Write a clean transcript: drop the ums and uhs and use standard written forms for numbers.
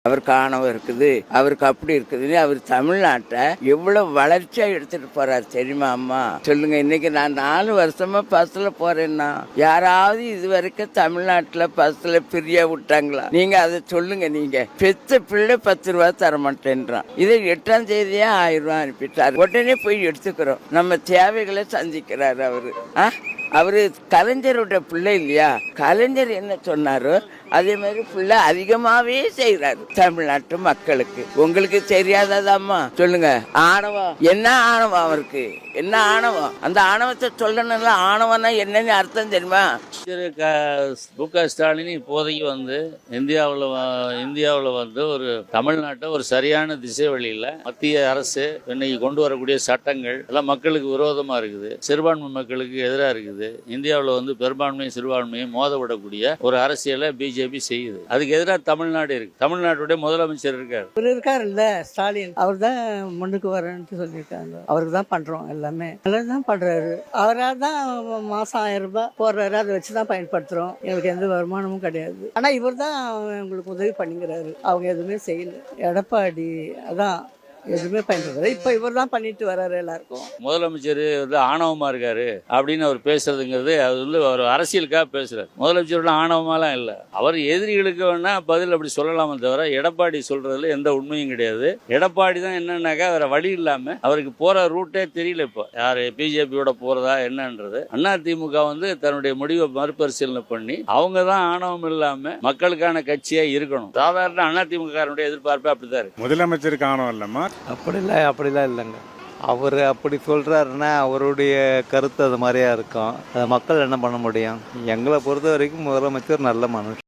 அவருக்கு ஆணவம் இருக்குது, அவருக்கு அப்படி இருக்குதுன்னு அவர் தமிழ்நாட்டை எவ்வளவு வளர்ச்சியா எடுத்துட்டு போறாரு தெரியுமா அம்மா? சொல்லுங்க. இன்னைக்கு நான் 4 வருஷமா பஸ்ல போறேன்னா யாராவது இது வரைக்கும் தமிழ்நாட்டுல பஸ்ல ஃப்ரீயா விட்டாங்களா? நீங்க அதை சொல்லுங்க. நீங்க பெத்த பிள்ளை 10 ரூபா தர மாட்டேன்றான். இதை 8ஆம் தேதியே 1000 ரூபாய் அனுப்பிட்டாரு. உடனே போய் எடுத்துக்கிறோம். நம்ம தேவைகளை சந்திக்கிறாரு அவரு. அவரு கலைஞருடைய பிள்ளை இல்லையா? கலைஞர் என்ன சொன்னாரோ அதே மாதிரி பிள்ளை அதிகமாவே செய்யறாரு தமிழ்நாட்டு மக்களுக்கு. உங்களுக்கு தெரியாததாம்மா? சொல்லுங்க. ஆணவம் என்ன? ஆணவம் அவருக்கு என்ன ஆணவம்? அந்த ஆணவத்தை சொல்லணும்ல. ஆணவம்னா என்னன்னு அர்த்தம் தெரியுமா? மு.க. ஸ்டாலின் இப்போதைக்கு வந்து இந்தியாவில் வந்து ஒரு தமிழ்நாட்டை ஒரு சரியான திசை வழியில் மத்திய அரசு இன்னைக்கு கொண்டு வரக்கூடிய சட்டங்கள் எல்லாம் மக்களுக்கு விரோதமா இருக்குது, சிறுபான்மை மக்களுக்கு எதிராக இருக்குது. இந்தியாவில் வந்து பெரும்பான்மையும் சிறுபான்மையும் மோதவிடக்கூடிய ஒரு அரசியலை பிஜேபி செய்யுது. அதுக்கு எதிராக தமிழ்நாடு இருக்கு. தமிழ்நாட்டுடைய முதலமைச்சர் இருக்காரு. இவர் இருக்காருல்ல ஸ்டாலின், அவர் தான் முன்னுக்கு வரேன்னு சொல்லியிருக்காங்க. அவருக்கு தான் பண்றோம் எல்லாமே. நல்லது தான் பண்றாரு. அவரால் தான் மாசம் 1000 ரூபாய் போடுறாரு. அதை வச்சுதான் பயன்படுத்துறோம். எங்களுக்கு எந்த வருமானமும் கிடையாது. ஆனா இவர் தான் எங்களுக்கு உதவி பண்ணிக்கிறாரு. அவங்க எதுவுமே செய்யல. எடப்பாடி அதான் எதுவுமே பயன்படுறது. இப்ப இவர் தான் பண்ணிட்டு வர்றாரு எல்லாருக்கும். முதலமைச்சர் வந்து ஆணவமா இருக்காரு அப்படின்னு அவர் பேசுறதுங்கிறது அது வந்து ஒரு அரசியலுக்காக பேசுறாரு. முதலமைச்சர் ஆணவமாலாம் இல்லை. அவர் எதிரிகளுக்கு வேணா பதில் அப்படி சொல்லலாமே தவிர எடப்பாடி சொல்றதுல எந்த உண்மையும் கிடையாது. எடப்பாடி தான் என்னன்னாக்கா வேற வழி இல்லாம அவருக்கு போற ரூட்டே தெரியல. இப்போ யாரு பிஜேபியோட போறதா என்னன்றது. அதிமுக வந்து தன்னுடைய முடிவை மறுபரிசீலனை பண்ணி அவங்க தான் ஆணவம் இல்லாம மக்களுக்கான கட்சியா இருக்கணும். சாதாரண அதிமுக எதிர்பார்ப்பே அப்படிதான் இருக்கு. முதலமைச்சருக்கு ஆணவம் இல்லம்மா? அப்படிலாம் இல்லைங்க. அவர் அப்படி சொல்கிறாருன்னா அவருடைய கருத்து அது மாதிரியா இருக்கும். அதை மக்கள் என்ன பண்ண முடியும்? எங்களை பொறுத்த வரைக்கும் முதலமைச்சர் நல்ல மனுஷன்.